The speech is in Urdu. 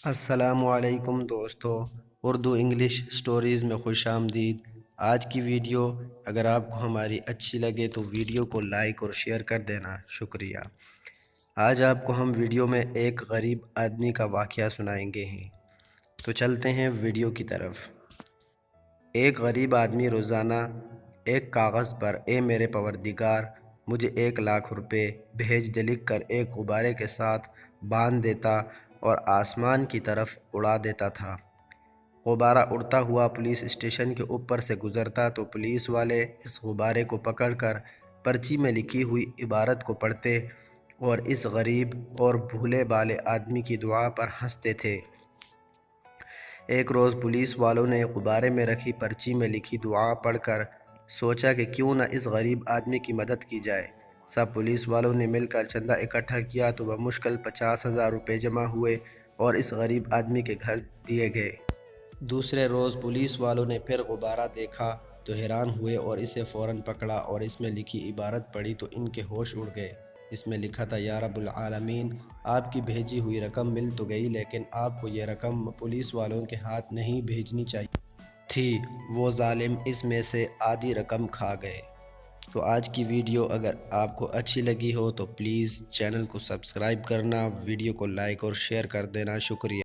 السلام علیکم دوستو، اردو انگلش سٹوریز میں خوش آمدید۔ آج کی ویڈیو اگر آپ کو ہماری اچھی لگے تو ویڈیو کو لائک اور شیئر کر دینا، شکریہ۔ آج آپ کو ہم ویڈیو میں ایک غریب آدمی کا واقعہ سنائیں گے ہیں، تو چلتے ہیں ویڈیو کی طرف۔ ایک غریب آدمی روزانہ ایک کاغذ پر اے میرے پروردگار مجھے 1,00,000 روپے بھیج دے لکھ کر ایک غبارے کے ساتھ باندھ دیتا اور آسمان کی طرف اڑا دیتا تھا۔ غبارہ اڑتا ہوا پولیس اسٹیشن کے اوپر سے گزرتا تو پولیس والے اس غبارے کو پکڑ کر پرچی میں لکھی ہوئی عبارت کو پڑھتے اور اس غریب اور بھولے بالے آدمی کی دعا پر ہنستے تھے۔ ایک روز پولیس والوں نے غبارے میں رکھی پرچی میں لکھی دعا پڑھ کر سوچا کہ کیوں نہ اس غریب آدمی کی مدد کی جائے۔ سب پولیس والوں نے مل کر چندہ اکٹھا کیا تو بمشکل 50,000 روپے جمع ہوئے اور اس غریب آدمی کے گھر دیے گئے۔ دوسرے روز پولیس والوں نے پھر غبارہ دیکھا تو حیران ہوئے اور اسے فوراً پکڑا اور اس میں لکھی عبارت پڑھی تو ان کے ہوش اڑ گئے۔ اس میں لکھا تھا، یا رب العالمین، آپ کی بھیجی ہوئی رقم مل تو گئی لیکن آپ کو یہ رقم پولیس والوں کے ہاتھ نہیں بھیجنی چاہیے تھی، وہ ظالم اس میں سے آدھی رقم کھا گئے۔ تو آج کی ویڈیو اگر آپ کو اچھی لگی ہو تو پلیز چینل کو سبسکرائب کرنا، ویڈیو کو لائک اور شیئر کر دینا، شکریہ۔